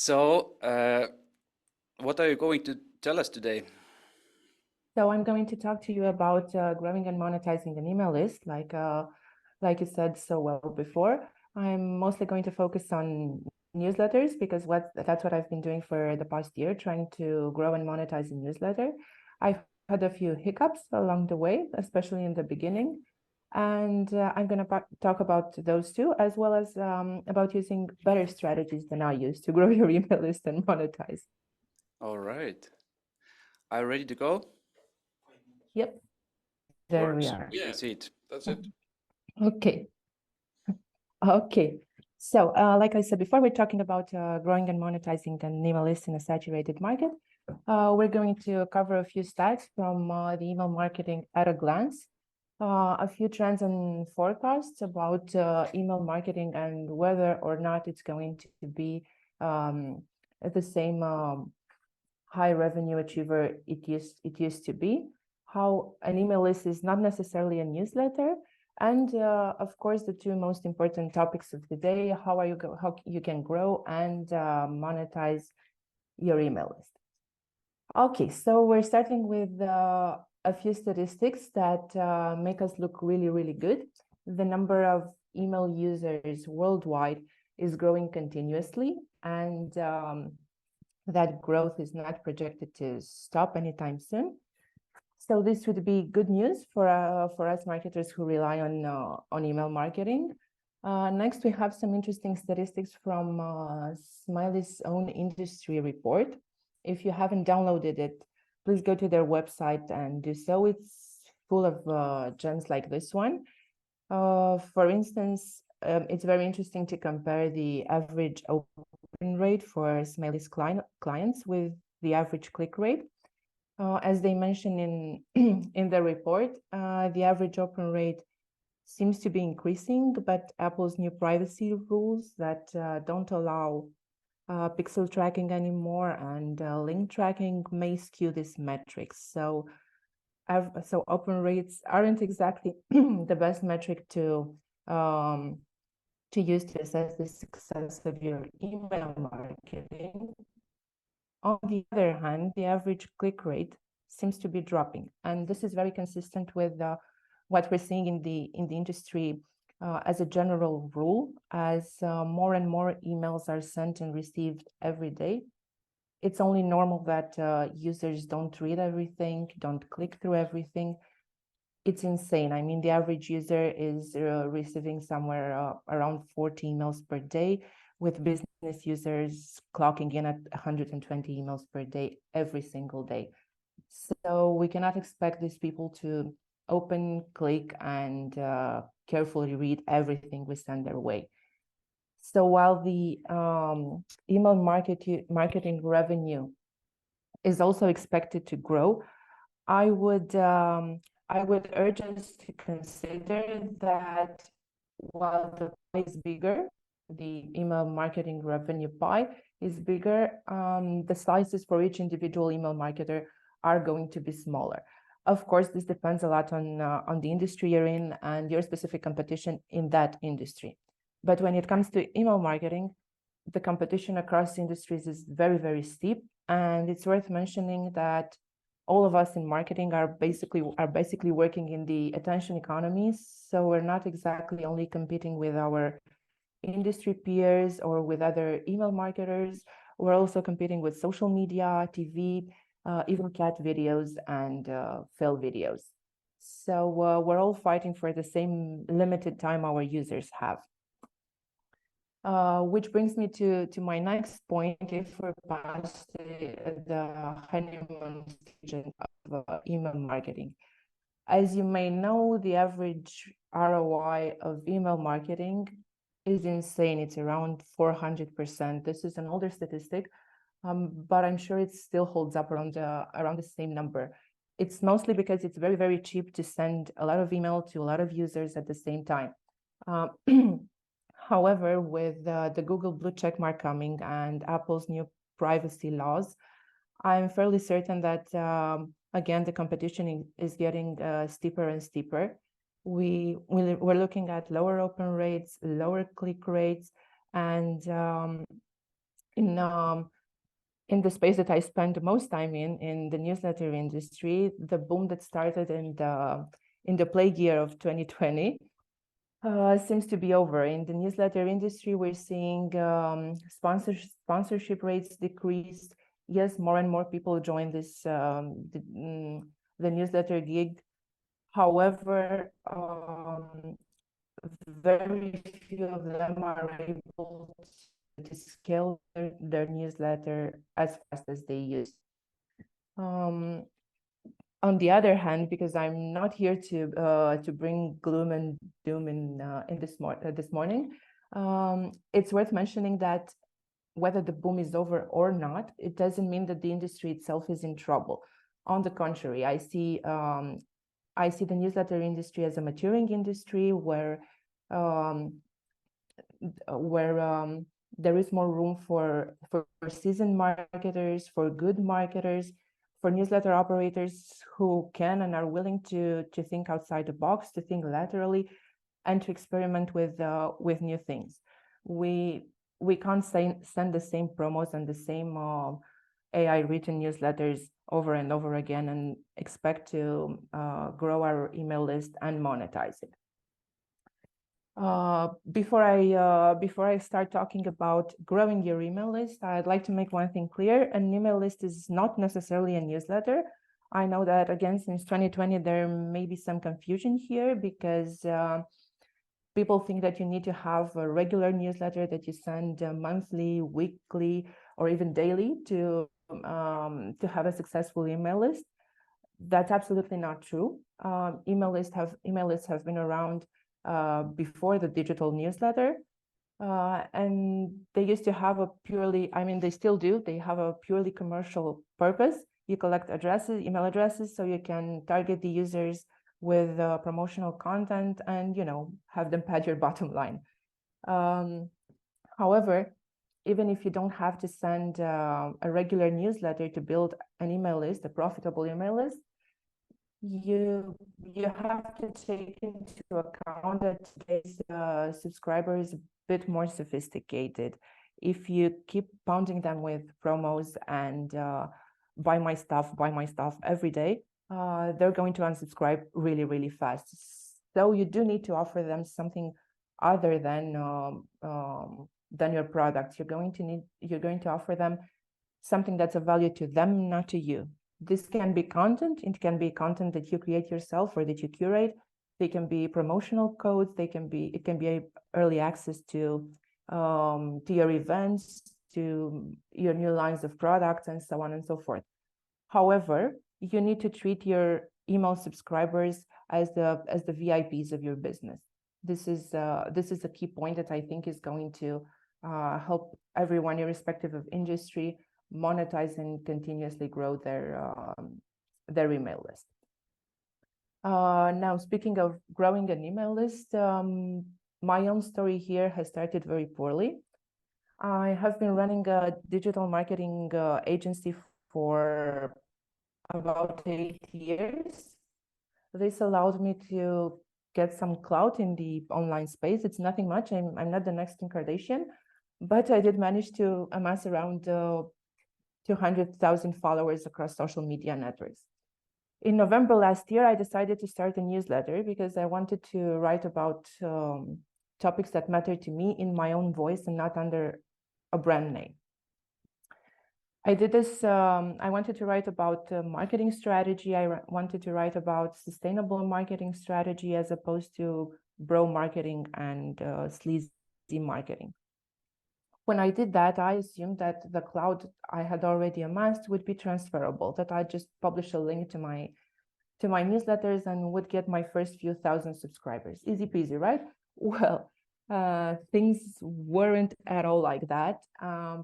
So, what are you going to tell us today? So I'm going to talk to you about growing and monetizing an email list, like you said so well before. I'm mostly going to focus on newsletters because that's what I've been doing for the past year, trying to grow and monetize a newsletter. I've had a few hiccups along the way, especially in the beginning. And I'm going to talk about those two, as well as about using better strategies than I use to grow your email list and monetize. All right. Are you ready to go? Yep, there we Works. are. Yeah, proceed. That's it. Okay. Okay. So, like I said before, we're talking about growing and monetizing an email list in a saturated market. We're going to cover a few stats from the email marketing at a glance, a few trends and forecasts about email marketing and whether or not it's going to be the same high revenue achiever it used to be, how an email list is not necessarily a newsletter, and of course the two most important topics of the day: how you can grow and monetize your email list. Okay, so we're starting with a few statistics that make us look really good. The number of email users worldwide is growing continuously, and that growth is not projected to stop anytime soon. So this would be good news for us marketers who rely on email marketing. Next, we have some interesting statistics from Smiley's own industry report. If you haven't downloaded it, please go to their website and do so. It's full of gems like this one. For instance, it's very interesting to compare the average open rate for Smiley's clients with the average click rate. As they mention in the report, the average open rate seems to be increasing, but Apple's new privacy rules that don't allow pixel tracking anymore and link tracking may skew these metrics. So open rates aren't exactly the best metric to use to assess the success of your email marketing. On the other hand, the average click rate seems to be dropping, and this is very consistent with what we're seeing in the industry as a general rule. As more and more emails are sent and received every day, it's only normal that users don't read everything, don't click through everything. It's insane. I mean, the average user is receiving somewhere around 40 emails per day, with business users clocking in at 120 emails per day every single day. So we cannot expect these people to open, click, and carefully read everything we send their way. So while the email marketing revenue is also expected to grow, I would urge us to consider that while the pie is bigger, the email marketing revenue pie is bigger, the sizes for each individual email marketer are going to be smaller. Of course, this depends a lot on the industry you're in and your specific competition in that industry. But when it comes to email marketing, the competition across industries is very steep, and it's worth mentioning that all of us in marketing are basically working in the attention economy. So we're not exactly only competing with our industry peers or with other email marketers. We're also competing with social media, TV, even cat videos and fail videos. So we're all fighting for the same limited time our users have. Which brings me to my next point. If we're past the honeymoon stage of email marketing, as you may know, the average ROI of email marketing is insane. It's around 400%. This is an older statistic, but I'm sure it still holds up around the same number. It's mostly because it's very cheap to send a lot of email to a lot of users at the same time. However, with the Google blue checkmark coming and Apple's new privacy laws, I'm fairly certain that, again, the competition is getting steeper and steeper. We're looking at lower open rates, lower click rates, and in the space that I spend the most time in the newsletter industry, the boom that started in the plague year of 2020 seems to be over. In the newsletter industry, we're seeing sponsorship rates decrease. Yes, more and more people join this the newsletter gig. However, very few of them are able to scale their newsletter as fast as they used. On the other hand, because I'm not here to bring gloom and doom in this morning, it's worth mentioning that whether the boom is over or not, it doesn't mean that the industry itself is in trouble. On the contrary, I see the newsletter industry as a maturing industry where there is more room for seasoned marketers, for good marketers, for newsletter operators who can and are willing to think outside the box, to think laterally, and to experiment with new things. We can't send the same promos and the same AI written newsletters over and over again and expect to grow our email list and monetize it. Before I start talking about growing your email list, I'd like to make one thing clear. An email list is not necessarily a newsletter. I know that, again, since 2020, there may be some confusion here because people think that you need to have a regular newsletter that you send monthly, weekly, or even daily to have a successful email list. That's absolutely not true. Email lists have been around before the digital newsletter, and they used to have a purely, I mean, they still do, they have a purely commercial purpose. You collect email addresses, so you can target the users with promotional content and, have them pad your bottom line. However, even if you don't have to send a regular newsletter to build an email list, a profitable email list, you have to take into account that today's subscriber is a bit more sophisticated. If you keep pounding them with promos and buy my stuff every day, they're going to unsubscribe really, really fast. So you do need to offer them something other than your product. You're going to offer them something that's of value to them, not to you. This can be content. It can be content that you create yourself or that you curate. They can be promotional codes. It can be early access to your events, to your new lines of products, and so on and so forth. However, you need to treat your email subscribers as the VIPs of your business. This is a key point that I think is going to help everyone, irrespective of industry, monetize and continuously grow their email list. Now, speaking of growing an email list, my own story here has started very poorly. I have been running a digital marketing agency for about 8 years. This allowed me to get some clout in the online space. It's nothing much. I'm not the next Kim Kardashian, but I did manage to amass around 200,000 followers across social media networks. In November last year, I decided to start a newsletter because I wanted to write about topics that matter to me in my own voice and not under a brand name. I did this, I wanted to write about marketing strategy. I wanted to write about sustainable marketing strategy as opposed to bro marketing and sleazy marketing. When I did that, I assumed that the cloud I had already amassed would be transferable, that I'd just publish a link to my newsletters and would get my first few thousand subscribers. Easy peasy, right? Well, things weren't at all like that.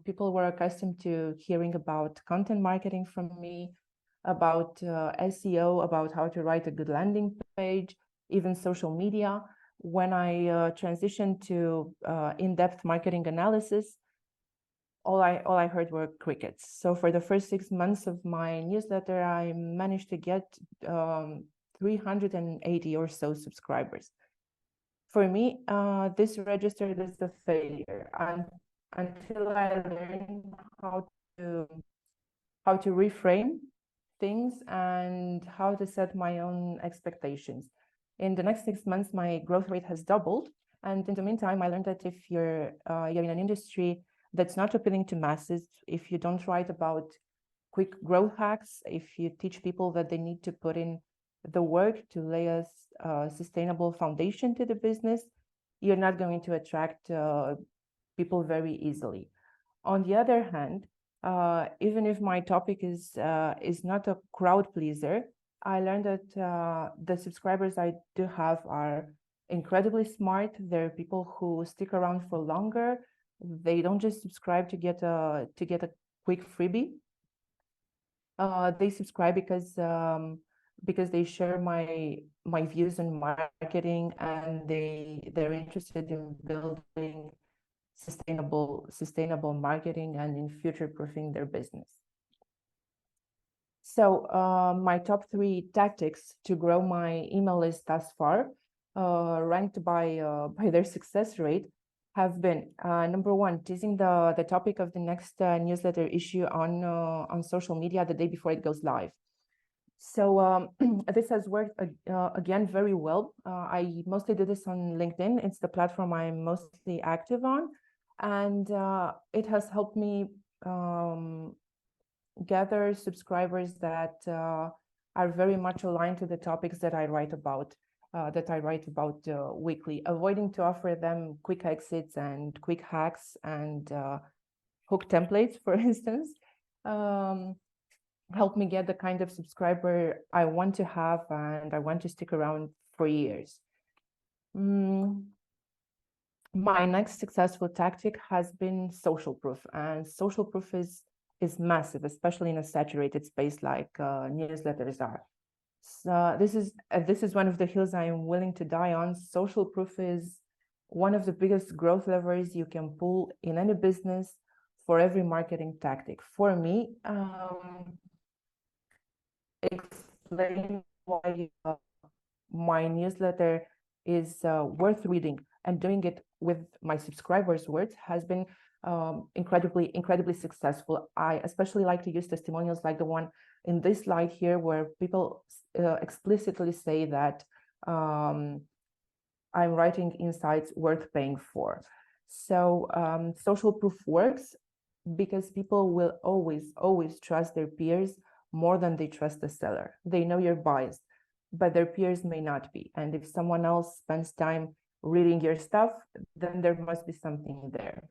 People were accustomed to hearing about content marketing from me, about SEO, about how to write a good landing page, even social media. When I transitioned to in-depth marketing analysis, all I heard were crickets. So for the first 6 months of my newsletter, I managed to get 380 or so subscribers. For me, this registered as a failure until I learn how to reframe things and how to set my own expectations. In the next 6 months, my growth rate has doubled. And in the meantime, I learned that if you're in an industry that's not appealing to masses, if you don't write about quick growth hacks, if you teach people that they need to put in the work to lay a sustainable foundation to the business, you're not going to attract people very easily. On the other hand, even if my topic is not a crowd pleaser, I learned that the subscribers I do have are incredibly smart. They're people who stick around for longer. They don't just subscribe to get a quick freebie. They subscribe because they share my views on marketing, and they're interested in building sustainable marketing and in future-proofing their business. So my top 3 tactics to grow my email list thus far, ranked by their success rate, have been number 1, teasing the topic of the next newsletter issue on social media the day before it goes live. So this has worked again very well. I mostly do this on LinkedIn. It's the platform I'm mostly active on, and it has helped me gather subscribers that are very much aligned to the topics that I write about. Weekly, avoiding to offer them quick exits and quick hacks and hook templates, for instance. Help me get the kind of subscriber I want to have and I want to stick around for years. My next successful tactic has been social proof, and social proof is massive, especially in a saturated space like newsletters are. So this is one of the hills I am willing to die on. Social proof is one of the biggest growth levers you can pull in any business for every marketing tactic. For me, explain why my newsletter is worth reading and doing it with my subscribers' words has been incredibly successful. I especially like to use testimonials like the one in this slide here, where people explicitly say that I'm writing insights worth paying for. So social proof works because people will always trust their peers more than they trust the seller. They know you're biased, but their peers may not be. And if someone else spends time reading your stuff, then there must be something there.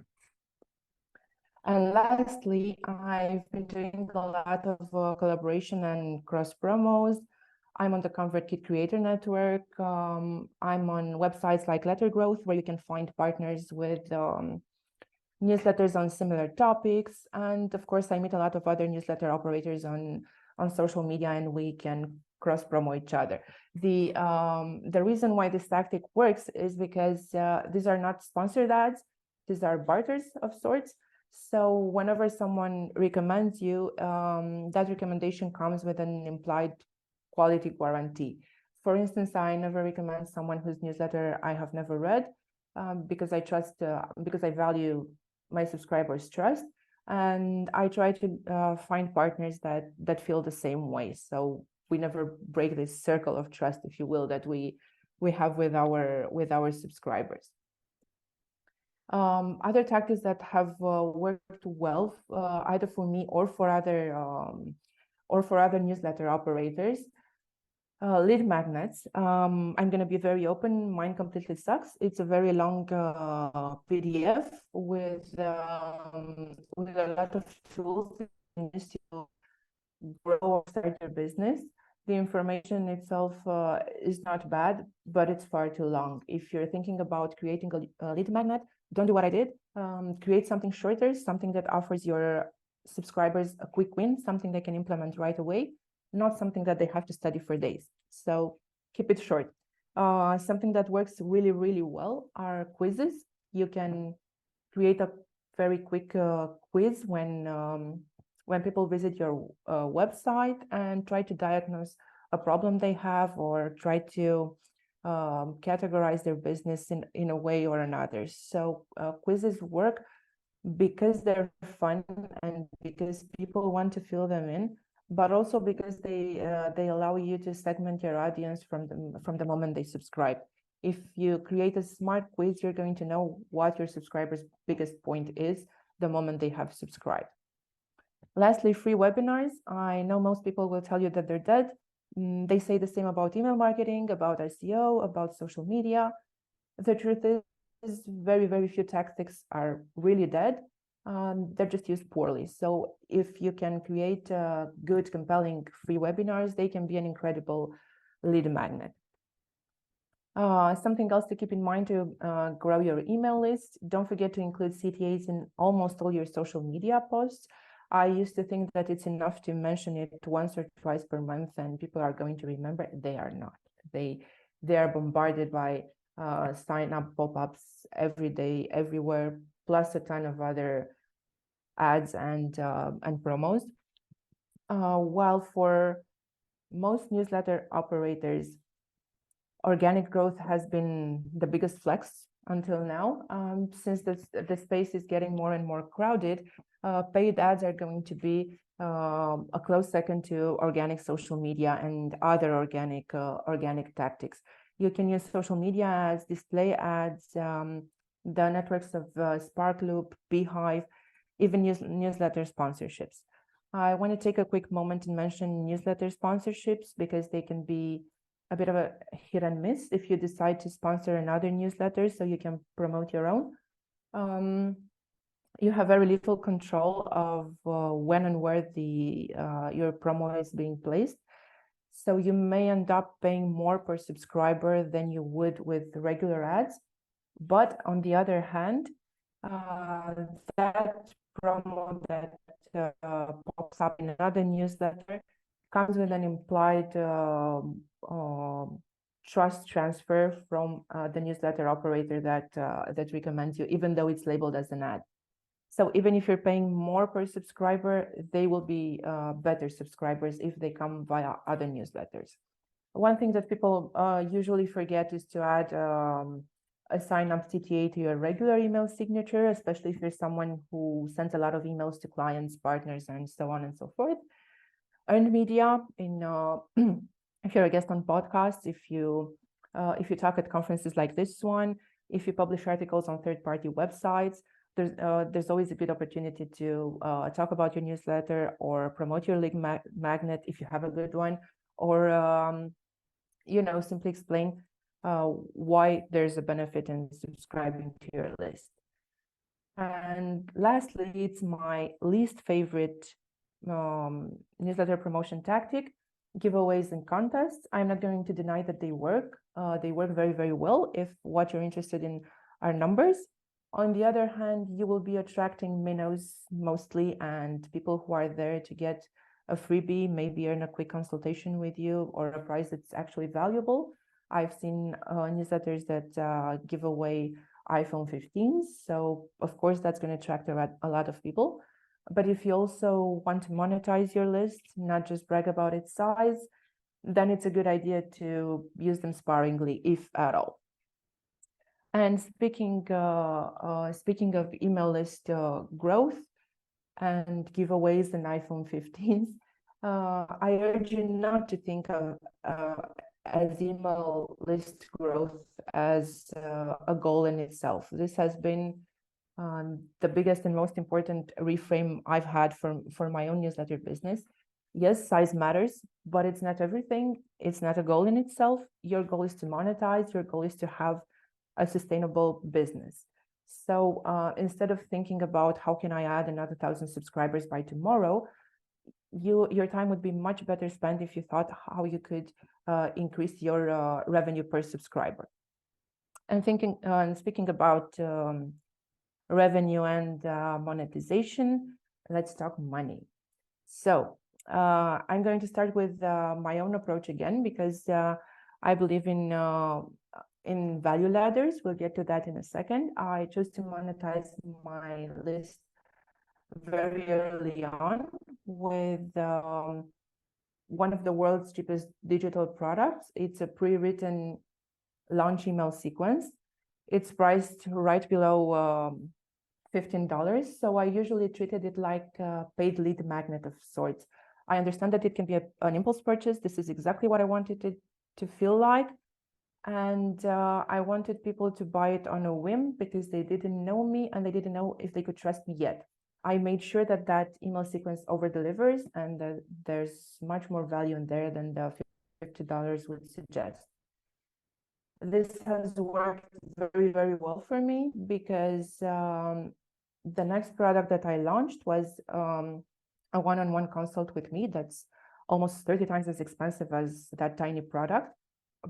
And lastly, I've been doing a lot of collaboration and cross promos. I'm on the ConvertKit Creator Network. I'm on websites like Letter Growth, where you can find partners with newsletters on similar topics. And of course, I meet a lot of other newsletter operators on social media, and we can cross promo each other. The reason why this tactic works is because these are not sponsored ads. These are barters of sorts. So whenever someone recommends you, that recommendation comes with an implied quality guarantee. For instance, I never recommend someone whose newsletter I have never read, because I trust, because I value my subscribers' trust, and I try to find partners that feel the same way. So we never break this circle of trust, if you will, that we have with our subscribers. Other tactics that have worked well, either for me or for other newsletter operators. Lead magnets. I'm going to be very open. Mine completely sucks. It's a very long PDF with a lot of tools to grow or start your business. The information itself is not bad, but it's far too long. If you're thinking about creating a lead magnet, don't do what I did. Create something shorter, something that offers your subscribers a quick win, something they can implement right away, not something that they have to study for days. So keep it short. Something that works really well are quizzes. You can create a very quick quiz when people visit your website and try to diagnose a problem they have, or try to categorize their business in a way or another. So quizzes work. because they're fun and because people want to fill them in, but also because they allow you to segment your audience from the moment they subscribe. If you create a smart quiz, you're going to know what your subscribers' biggest point is the moment they have subscribed. Lastly, free webinars. I know most people will tell you that they're dead. They say the same about email marketing, about SEO, about social media. The truth is very, very few tactics are really dead. They're just used poorly. So if you can create good, compelling free webinars, they can be an incredible lead magnet. Something else to keep in mind to grow your email list. Don't forget to include CTAs in almost all your social media posts. I used to think that it's enough to mention it once or twice per month and people are going to remember. They are not. They are bombarded by sign up pop-ups every day, everywhere, plus a ton of other ads and promos. While for most newsletter operators, organic growth has been the biggest flex until now. Since the space is getting more and more crowded, paid ads are going to be a close second to organic social media and other organic tactics. You can use social media ads, display ads, the networks of Sparkloop, Beehive, even newsletter sponsorships. I want to take a quick moment and mention newsletter sponsorships because they can be a bit of a hit and miss if you decide to sponsor another newsletter so you can promote your own. You have very little control of when and where your promo is being placed. So you may end up paying more per subscriber than you would with regular ads. But on the other hand, that promo that pops up in another newsletter comes with an implied trust transfer from the newsletter operator that recommends you, even though it's labeled as an ad. So even if you're paying more per subscriber, they will be better subscribers if they come via other newsletters. One thing that people usually forget is to add a sign-up CTA to your regular email signature, especially if you're someone who sends a lot of emails to clients, partners, and so on and so forth. Earned media if you're a guest on podcasts, if you talk at conferences like this one, if you publish articles on third-party websites, there's always a good opportunity to talk about your newsletter or promote your lead magnet if you have a good one, or simply explain why there's a benefit in subscribing to your list. And lastly, it's my least favorite newsletter promotion tactic, giveaways and contests. I'm not going to deny that they work. They work very, very well if what you're interested in are numbers. On the other hand, you will be attracting minnows mostly and people who are there to get a freebie, maybe earn a quick consultation with you or a prize that's actually valuable. I've seen newsletters that give away iPhone 15s. So of course, that's going to attract a lot of people. But if you also want to monetize your list, not just brag about its size, then it's a good idea to use them sparingly, if at all. And speaking of email list growth and giveaways and iPhone 15s, I urge you not to think of as email list growth as a goal in itself. This has been the biggest and most important reframe I've had for my own newsletter business. Yes, size matters, but it's not everything. It's not a goal in itself. Your goal is to monetize. Your goal is to have a sustainable business. So instead of thinking about how can I add another 1,000 subscribers by tomorrow, your time would be much better spent if you thought how you could increase your revenue per subscriber. And speaking about revenue and monetization, let's talk money. So I'm going to start with my own approach again, because I believe in value ladders. We'll get to that in a second. I chose to monetize my list very early on with one of the world's cheapest digital products. It's a pre-written launch email sequence. It's priced right below $15. So I usually treated it like a paid lead magnet of sorts. I understand that it can be an impulse purchase. This is exactly what I wanted it to feel like. And I wanted people to buy it on a whim because they didn't know me and they didn't know if they could trust me yet. I made sure that that email sequence over delivers and that there's much more value in there than the $50 would suggest. This has worked very, very well for me because the next product that I launched was a one-on-one consult with me that's almost 30 times as expensive as that tiny product.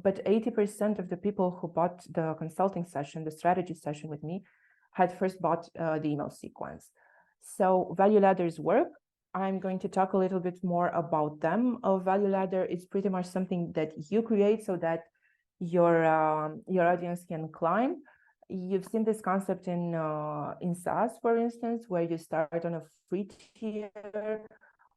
But 80% of the people who bought the consulting session, the strategy session with me, had first bought the email sequence. So value ladders work. I'm going to talk a little bit more about them. A value ladder is pretty much something that you create so that your audience can climb. You've seen this concept in SaaS, for instance, where you start on a free tier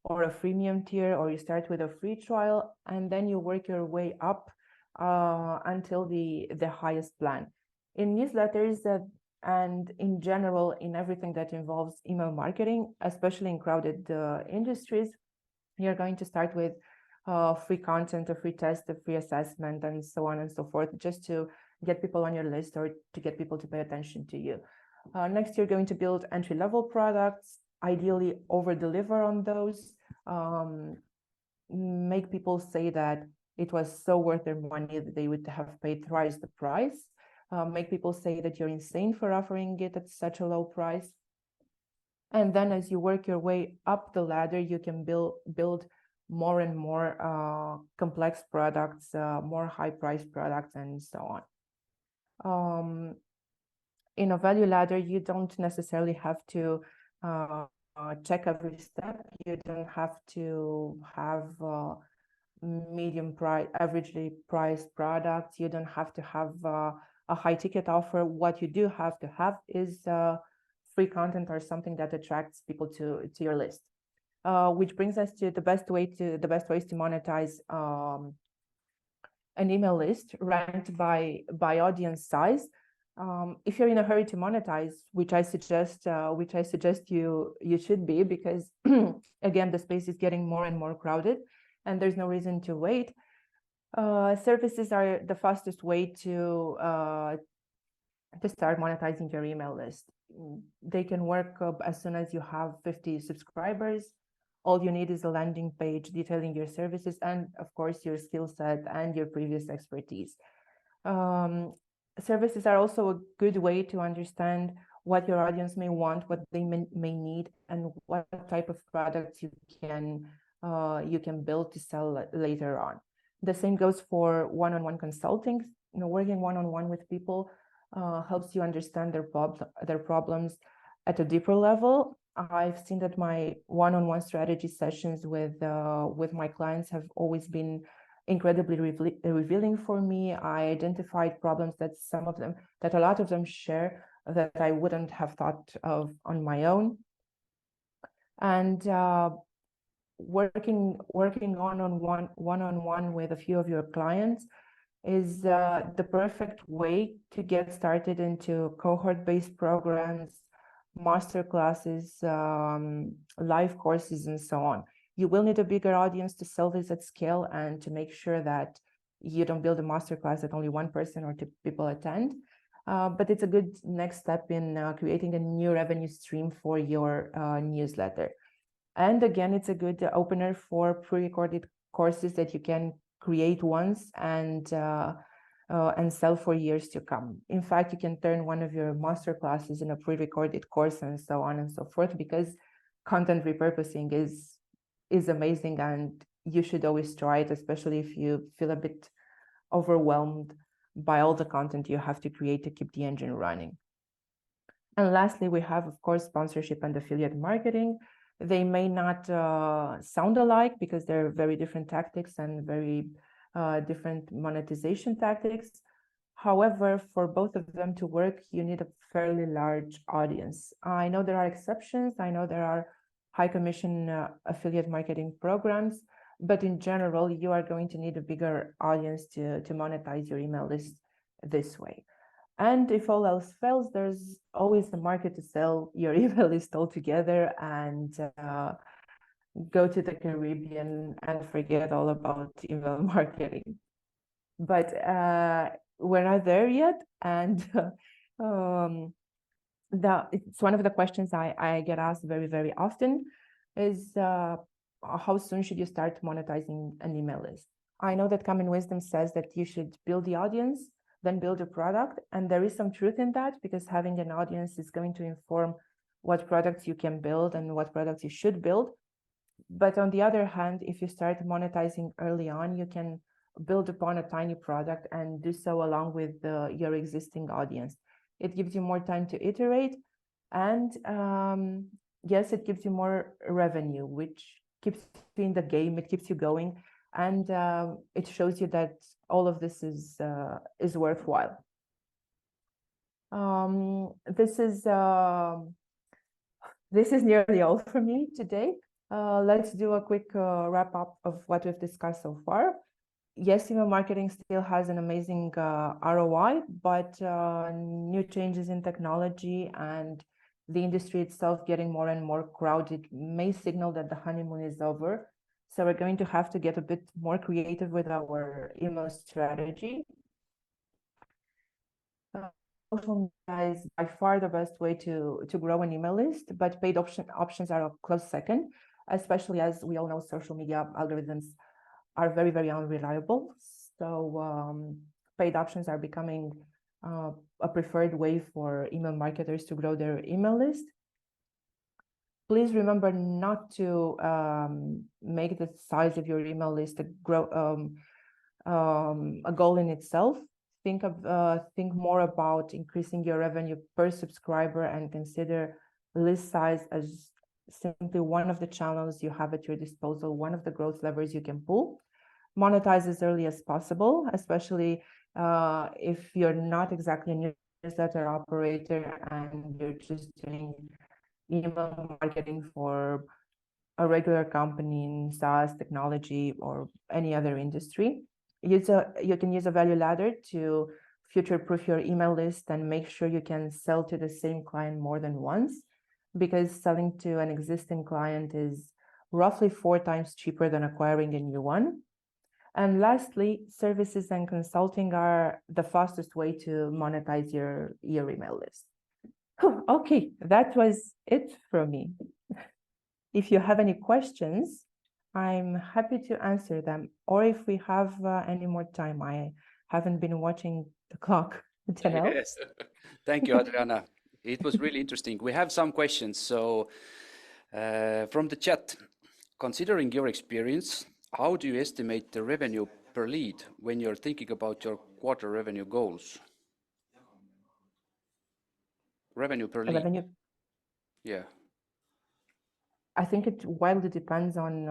or a freemium tier, or you start with a free trial, and then you work your way up until the highest plan. In newsletters and in general, in everything that involves email marketing, especially in crowded industries, you're going to start with free content, a free test, a free assessment, and so on and so forth, just to get people on your list or to get people to pay attention to you. Next, you're going to build entry-level products, ideally over-deliver on those, make people say that it was so worth their money that they would have paid thrice the price, make people say that you're insane for offering it at such a low price. And then as you work your way up the ladder, you can build more and more complex products, more high-priced products, and so on. In a value ladder, you don't necessarily have to check every step. You don't have to have medium price, averagely priced products. You don't have to have a high ticket offer. What you do have to have is free content or something that attracts people to your list. Which brings us to the best ways to monetize an email list ranked by audience size. If you're in a hurry to monetize, which I suggest you should be, because again, the space is getting more and more crowded, and there's no reason to wait. Services are the fastest way to start monetizing your email list. They can work as soon as you have 50 subscribers. All you need is a landing page detailing your services and, of course, your skill set and your previous expertise. Services are also a good way to understand what your audience may want, what they may need, and what type of products you can build to sell later on. The same goes for one-on-one consulting. Working one-on-one with people helps you understand their problems at a deeper level. I've seen that my one-on-one strategy sessions with my clients have always been incredibly revealing for me. I identified problems that a lot of them share that I wouldn't have thought of on my own. And working one-on-one with a few of your clients is the perfect way to get started into cohort-based programs, master classes, live courses, and so on. You will need a bigger audience to sell this at scale and to make sure that you don't build a master class that only one person or two people attend. But it's a good next step in creating a new revenue stream for your newsletter. And again, it's a good opener for pre-recorded courses that you can create once and sell for years to come. In fact, you can turn one of your master classes in a pre-recorded course and so on and so forth, because content repurposing is amazing and you should always try it, especially if you feel a bit overwhelmed by all the content you have to create to keep the engine running. And lastly, we have, of course, sponsorship and affiliate marketing. They may not sound alike because they're very different tactics and very different monetization tactics. However, for both of them to work, you need a fairly large audience. I know there are exceptions. I know there are high commission affiliate marketing programs, but in general, you are going to need a bigger audience to monetize your email list this way. And if all else fails, there's always the market to sell your email list altogether and go to the Caribbean and forget all about email marketing. But we're not there yet. And it's one of the questions I get asked very, very often is how soon should you start monetizing an email list? I know that common wisdom says that you should build the audience, then build a product. And there is some truth in that, because having an audience is going to inform what products you can build and what products you should build. But on the other hand, if you start monetizing early on, you can build upon a tiny product and do so along with your existing audience. It gives you more time to iterate, and yes, it gives you more revenue, which keeps you in the game. It keeps you going, and it shows you that all of this is worthwhile. This is nearly all for me today. Let's do a quick wrap up of what we've discussed so far. Yes, email marketing still has an amazing ROI, but new changes in technology and the industry itself getting more and more crowded may signal that the honeymoon is over. So we're going to have to get a bit more creative with our email strategy. Social media is by far the best way to grow an email list, but paid options are a close second, especially as we all know social media algorithms are very, very unreliable. So paid options are becoming a preferred way for email marketers to grow their email list. Please remember not to make the size of your email list a goal in itself. Think more about increasing your revenue per subscriber, and consider list size as simply one of the channels you have at your disposal, one of the growth levers you can pull. Monetize as early as possible, especially if you're not exactly a newsletter operator and you're just doing email marketing for a regular company in SaaS, technology, or any other industry. You can use a value ladder to future-proof your email list and make sure you can sell to the same client more than once, because selling to an existing client is roughly 4 times cheaper than acquiring a new one. And lastly, services and consulting are the fastest way to monetize your email list. Okay, that was it from me. If you have any questions, I'm happy to answer them. Or if we have any more time, I haven't been watching the clock to know. Yes, thank you, Adriana. It was really interesting. We have some questions. So from the chat, considering your experience, how do you estimate the revenue per lead when you're thinking about your quarter revenue goals? Revenue per lead. Revenue. Yeah. I think it wildly depends on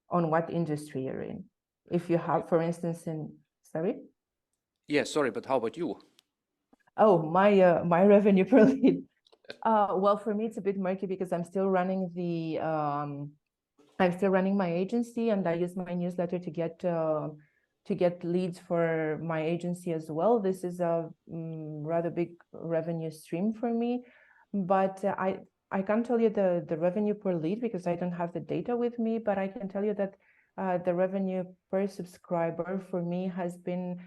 what industry you're in. If you have, for instance, sorry? Yeah, sorry, but how about you? Oh, my revenue per lead. Well, for me, it's a bit murky because I'm still running my agency, and I use my newsletter to get leads for my agency as well. This is a rather big revenue stream for me, but I can't tell you the revenue per lead because I don't have the data with me, but I can tell you that the revenue per subscriber for me has been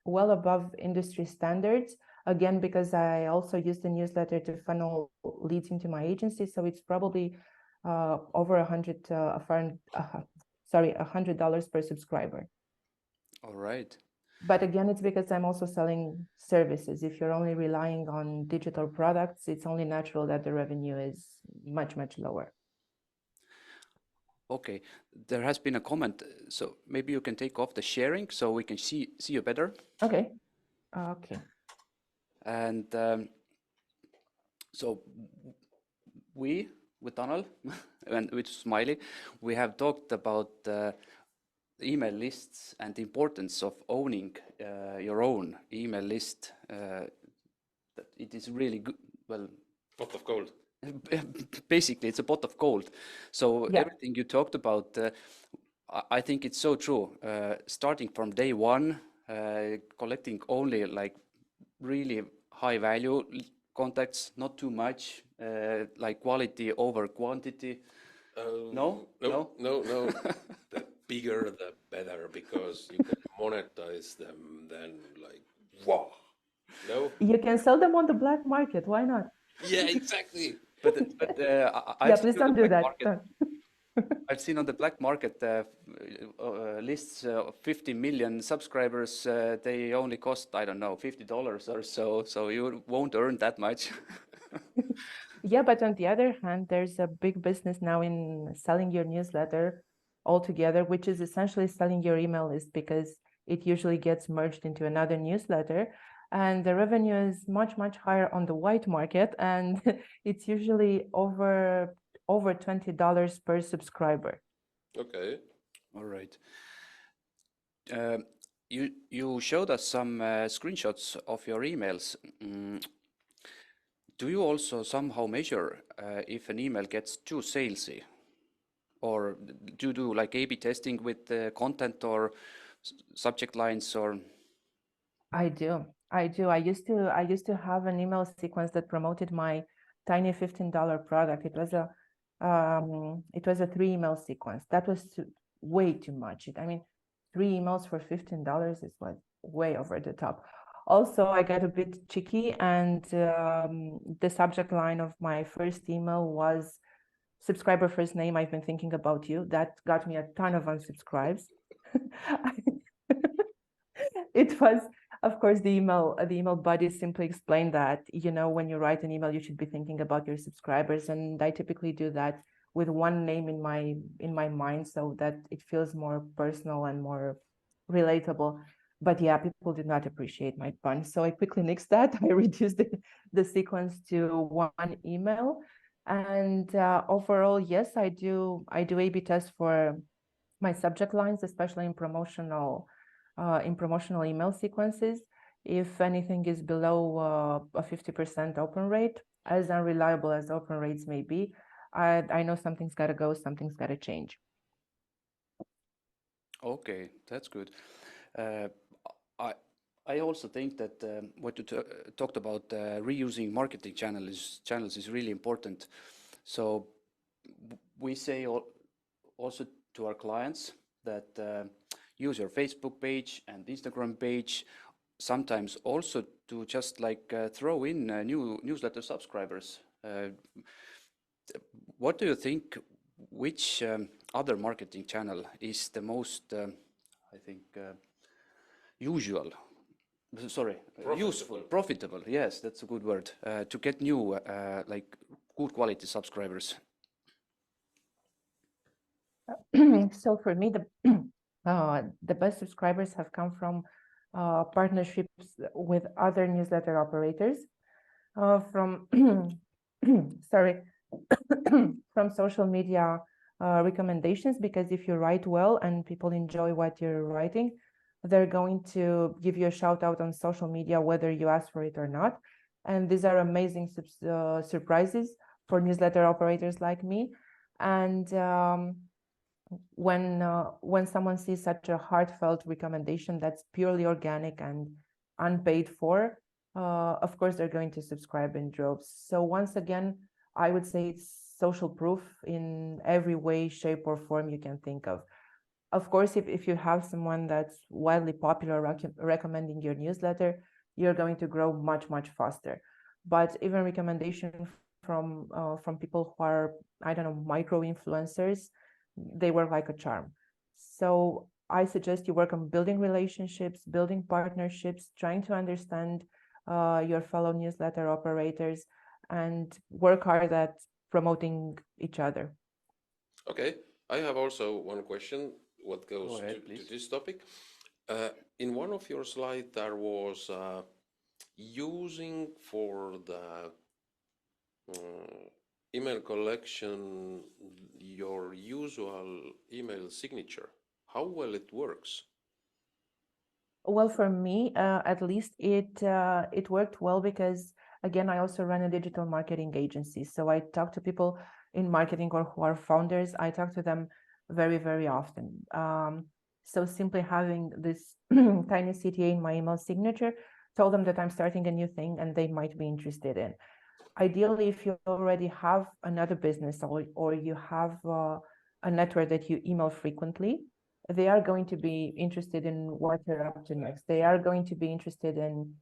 well above industry standards. Again, because I also use the newsletter to funnel leads into my agency, so it's probably over $100 per subscriber. All right. But again, it's because I'm also selling services. If you're only relying on digital products, it's only natural that the revenue is much, much lower. Okay, there has been a comment, so maybe you can take off the sharing so we can see you better. Okay. Okay. And so we, with Donald and with Smiley, we have talked about email lists and the importance of owning your own email list. That it is really good. Well, Pot of gold. Basically, it's a pot of gold. So Yeah. everything you talked about, I think it's so true. Starting from day one, collecting only like really high value contacts, not too much, like quality over quantity. No? No. The bigger the better, because you can monetize them then, like, wow. No? You can sell them on the black market. Why not? Yeah, exactly. But Yeah, I've seen please on the don't do black that. market. I've seen on the black market lists of 50 million subscribers. They only cost, I don't know, $50 or so. So you won't earn that much. Yeah, but on the other hand, there's a big business now in selling your newsletter altogether, which is essentially selling your email list, because it usually gets merged into another newsletter. And the revenue is much, much higher on the white market. And it's usually over $20 per subscriber. Okay. All right. You showed us some screenshots of your emails. Do you also somehow measure if an email gets too salesy? Or do you do like A/B testing with the content or subject lines or? I do. I used to have an email sequence that promoted my tiny $15 product. It was a 3 email sequence. That was way too much. I mean, 3 emails for $15 is like way over the top. Also, I got a bit cheeky, and the subject line of my first email was subscriber first name, I've been thinking about you. That got me a ton of unsubscribes. It was, of course, the email body simply explained that, when you write an email, you should be thinking about your subscribers. And I typically do that with one name in my mind, so that it feels more personal and more relatable. But yeah, people did not appreciate my pun. So I quickly nixed that. I reduced the sequence to one email. And overall, yes, I do A/B tests for my subject lines, especially in promotional email sequences. If anything is below a 50% open rate, as unreliable as open rates may be, I know something's got to go, something's got to change. Okay, that's good. I also think that what you talked about reusing marketing channels is really important. So we say also to our clients that use your Facebook page and Instagram page, sometimes also to just like throw in new newsletter subscribers. What do you think? Which other marketing channel is the most, I think, usual? Sorry, useful, profitable. Yes, that's a good word to get new, like good quality subscribers. So for me, the best subscribers have come from partnerships with other newsletter operators, from sorry, from social media recommendations, because if you write well and people enjoy what you're writing, they're going to give you a shout out on social media, whether you ask for it or not. And these are amazing surprises for newsletter operators like me. And when someone sees such a heartfelt recommendation that's purely organic and unpaid for, of course they're going to subscribe in droves. So once again, I would say it's social proof in every way, shape, or form you can think of. Of course, if you have someone that's widely popular recommending your newsletter, you're going to grow much, much faster. But even recommendation from people who are, I don't know, micro influencers, they work like a charm. So I suggest you work on building relationships, building partnerships, trying to understand your fellow newsletter operators, and work hard at promoting each other. Okay, I have also one question. What goes Go ahead, to this topic? In one of your slides, there was using for the email collection your usual email signature. How well it works? Well, for me, at least it worked well, because again, I also run a digital marketing agency. So I talk to people in marketing or who are founders. I talk to them very, very often. So simply having this tiny CTA in my email signature told them that I'm starting a new thing and they might be interested in. Ideally, if you already have another business or you have a network that you email frequently, they are going to be interested in what you're up to next. They are going to be interested in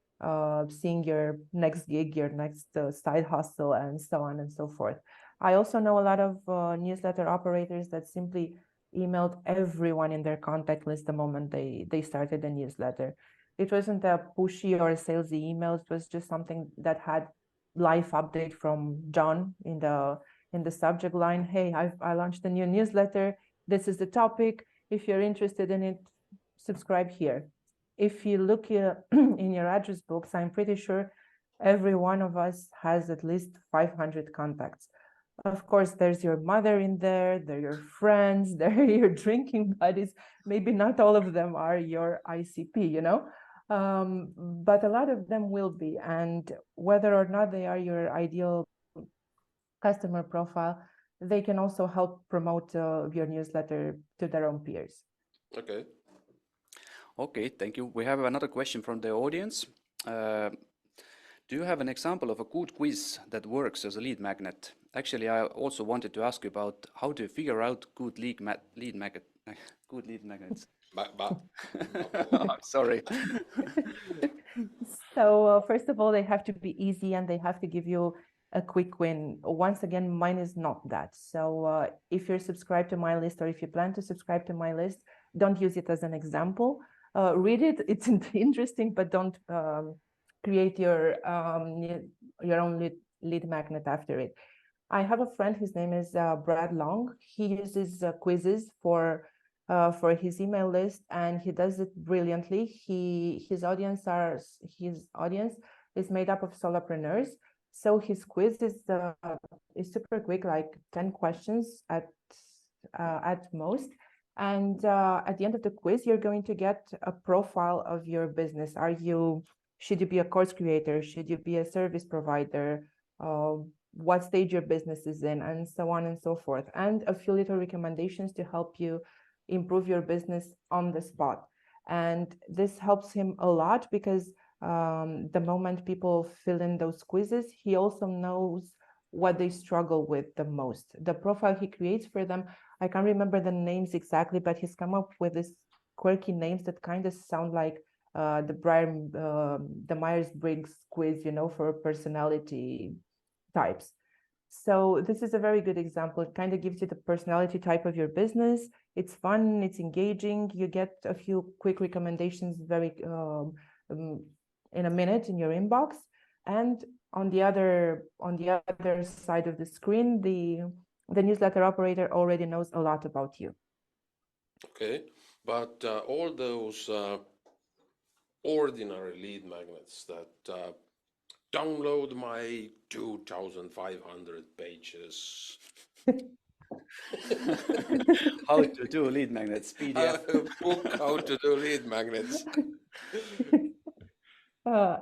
seeing your next gig, your next side hustle, and so on and so forth. I also know a lot of newsletter operators that simply emailed everyone in their contact list the moment they started a newsletter. It wasn't a pushy or a salesy email. It was just something that had live update from John in the subject line. Hey, I launched a new newsletter. This is the topic. If you're interested in it, subscribe here. If you look here in your address books, I'm pretty sure every one of us has at least 500 contacts. Of course, there's your mother in there, they're your friends, they're your drinking buddies. Maybe not all of them are your ICP, you know? But a lot of them will be. And whether or not they are your ideal customer profile, they can also help promote your newsletter to their own peers. Okay. Okay, thank you. We have another question from the audience. Do you have an example of a good quiz that works as a lead magnet? Actually, I also wanted to ask you about how to figure out good lead magnets. I'm sorry. So first of all, they have to be easy and they have to give you a quick win. Once again, mine is not that. So if you're subscribed to my list or if you plan to subscribe to my list, don't use it as an example. Read it, it's interesting, but don't create your own lead magnet after it. I have a friend, his name is Brad Long. He uses quizzes for his email list, and he does it brilliantly. His audience is made up of solopreneurs, so his quiz is super quick, like 10 questions at most. And at the end of the quiz, you're going to get a profile of your business. Should you be a course creator? Should you be a service provider? What stage your business is in, and so on and so forth, and a few little recommendations to help you improve your business on the spot. And this helps him a lot because the moment people fill in those quizzes, he also knows what they struggle with the most. The profile he creates for them, I can't remember the names exactly, but he's come up with these quirky names that kind of sound like the Myers-Briggs quiz, you know, for personality types. So this is a very good example. It kind of gives you the personality type of your business. It's fun, it's engaging. You get a few quick recommendations in a minute in your inbox. And on the other side of the screen, the newsletter operator already knows a lot about you. Okay, but all those ordinary lead magnets that download my 2,500 pages. How to do lead magnets, PDF. Book how to do lead magnets.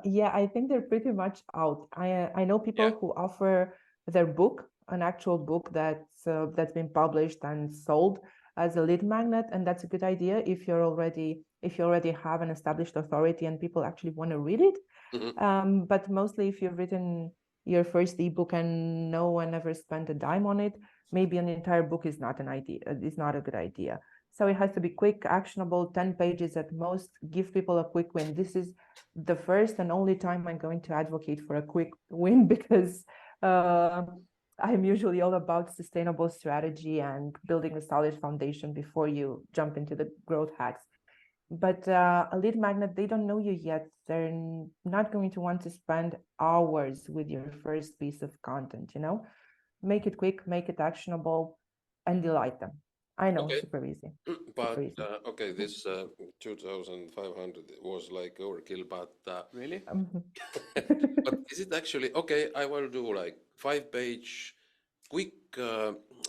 Yeah, I think they're pretty much out. I know people who offer their book, an actual book that's been published and sold as a lead magnet, and that's a good idea if you already have an established authority and people actually want to read it. Mm-hmm. But mostly if you've written your first ebook and no one ever spent a dime on it, maybe an entire book is not a good idea. So it has to be quick, actionable, 10 pages at most, give people a quick win. This is the first and only time I'm going to advocate for a quick win because I'm usually all about sustainable strategy and building a solid foundation before you jump into the growth hacks. But a lead magnet, they don't know you yet. They're not going to want to spend hours with your first piece of content, you know? Make it quick, make it actionable, and delight them. I know, Okay. super easy. But Super easy. okay, this 2,500 was like overkill, but Really? but is it actually okay? I will do like 5-page quick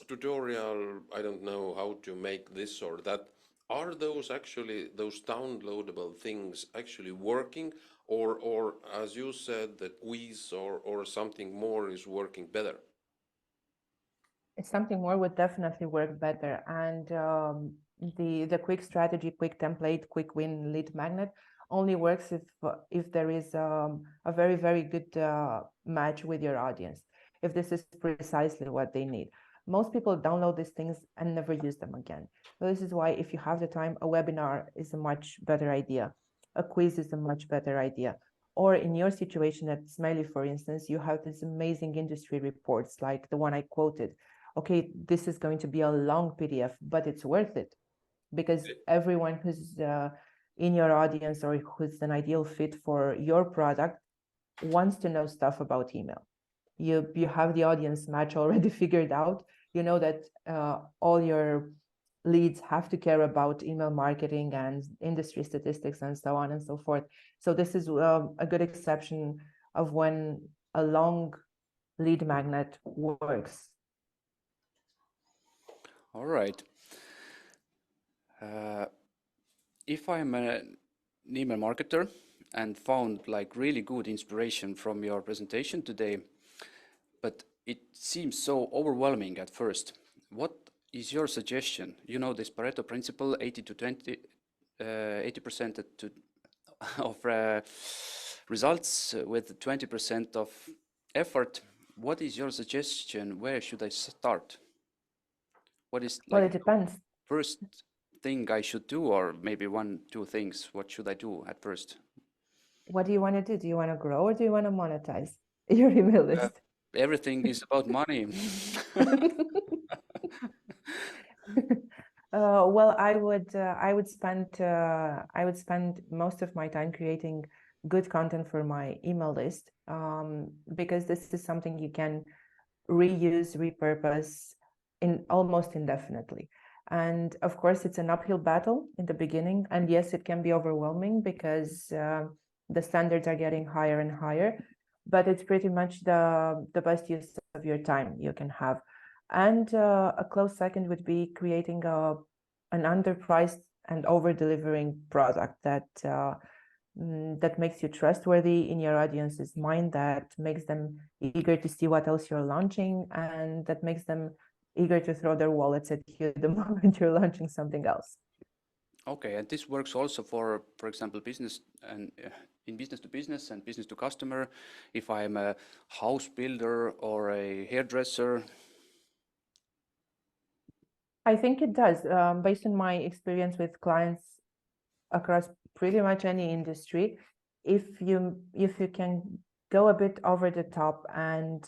tutorial. I don't know how to make this or that. Are those downloadable things actually working, or as you said, the quiz or something more is working better? Something more would definitely work better. And the quick strategy, quick template, quick win lead magnet only works if there is a very, very good match with your audience, if this is precisely what they need. Most people download these things and never use them again. So this is why, if you have the time, a webinar is a much better idea. A quiz is a much better idea. Or in your situation at Smiley, for instance, you have these amazing industry reports like the one I quoted. Okay, this is going to be a long PDF, but it's worth it, because everyone who's in your audience or who's an ideal fit for your product wants to know stuff about email. You have the audience match already figured out. You know that all your leads have to care about email marketing and industry statistics and so on and so forth. So this is a good exception of when a long lead magnet works. All right. If I'm an email marketer and found like really good inspiration from your presentation today, but it seems so overwhelming at first, what is your suggestion? You know this Pareto principle, 80 to 20, 80% of results with 20% of effort. What is your suggestion? Where should I start? What is Well, like it depends. first thing I should do, or maybe one, two things? What should I do at first? What do you want to do? Do you want to grow or do you want to monetize your email list? Everything is about money. Well, I would spend most of my time creating good content for my email list, because this is something you can reuse, repurpose in almost indefinitely. And of course, it's an uphill battle in the beginning. And yes, it can be overwhelming because the standards are getting higher and higher, but it's pretty much the best use of your time you can have. And a close second would be creating an underpriced and over-delivering product that that makes you trustworthy in your audience's mind, that makes them eager to see what else you're launching, and that makes them eager to throw their wallets at you the moment you're launching something else. Okay, and this works also for example, business and in business to business and business to customer. If I'm a house builder or a hairdresser. I think it does, based on my experience with clients across pretty much any industry. If you can go a bit over the top and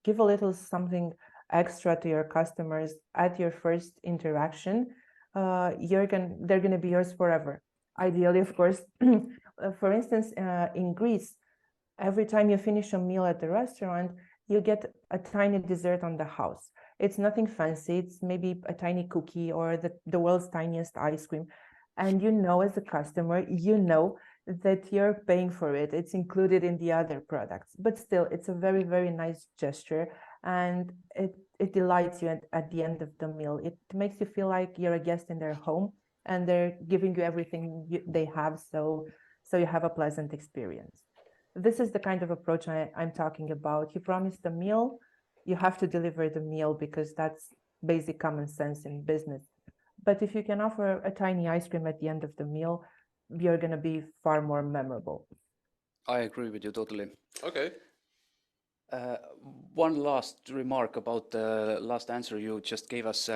give a little something extra to your customers at your first interaction, they're gonna be yours forever. Ideally, of course. For instance, in Greece, every time you finish a meal at the restaurant, you get a tiny dessert on the house. It's nothing fancy. It's maybe a tiny cookie or the world's tiniest ice cream. And you know, as a customer, you know that you're paying for it. It's included in the other products. But still, it's a very, very nice gesture. And it delights you at the end of the meal. It makes you feel like you're a guest in their home and they're giving you everything they have. So you have a pleasant experience. This is the kind of approach I'm talking about. You promise the meal, you have to deliver the meal, because that's basic common sense in business. But if you can offer a tiny ice cream at the end of the meal, you're going to be far more memorable. I agree with you totally. Okay. One last remark about the last answer you just gave us.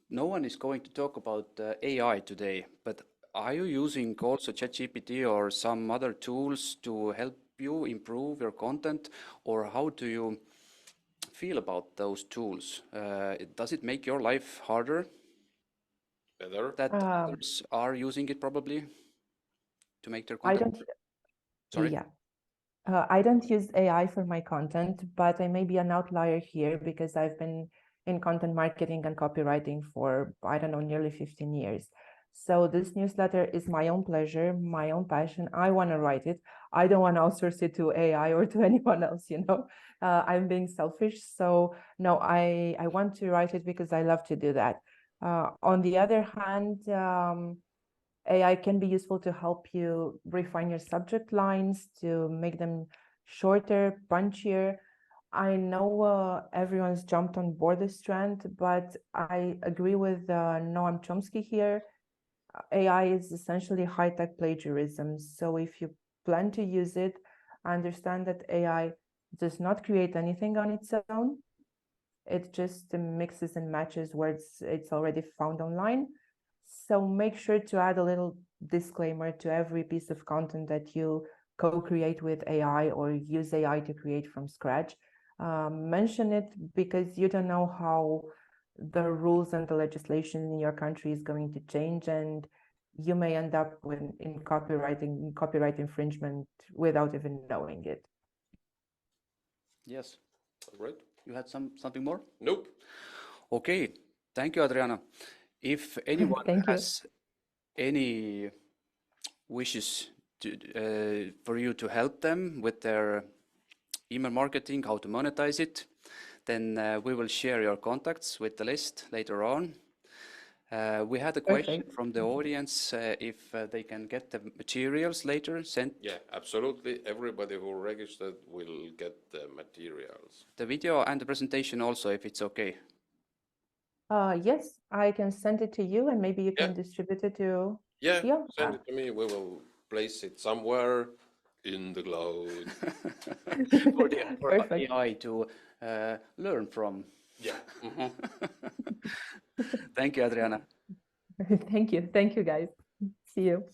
No one is going to talk about AI today, but are you using also ChatGPT or some other tools to help you improve your content, or how do you feel about those tools? Does it make your life harder Better. that others are using it probably to make their I content? don't. Sorry? Yeah. I don't use AI for my content, but I may be an outlier here because I've been in content marketing and copywriting for, I don't know, nearly 15 years. So this newsletter is my own pleasure, my own passion. I want to write it. I don't want to outsource it to AI or to anyone else, you know. I'm being selfish. So no, I want to write it because I love to do that. On the other hand, AI can be useful to help you refine your subject lines, to make them shorter, punchier. I know everyone's jumped on board this trend, but I agree with Noam Chomsky here. AI is essentially high-tech plagiarism. So if you plan to use it, understand that AI does not create anything on its own. It just mixes and matches words it's already found online. So make sure to add a little disclaimer to every piece of content that you co-create with AI or use AI to create from scratch. Mention it because you don't know how the rules and the legislation in your country is going to change, and you may end up in copyright infringement without even knowing it. Yes. All right. You had something more? Nope. Okay. Thank you, Adriana. If anyone Thank you. has any wishes for you to help them with their email marketing, how to monetize it, then we will share your contacts with the list later on. We had a question Perfect. from the audience if they can get the materials later sent. Yeah, absolutely. Everybody who registered will get the materials. The video and the presentation also, if it's okay. Yes, I can send it to you and maybe you Yeah. can distribute it to, Yeah, yeah. send it to me. We will place it somewhere in the cloud. For Perfect. AI to learn from. Yeah. Thank you, Adriana. Thank you. Thank you, guys. See you.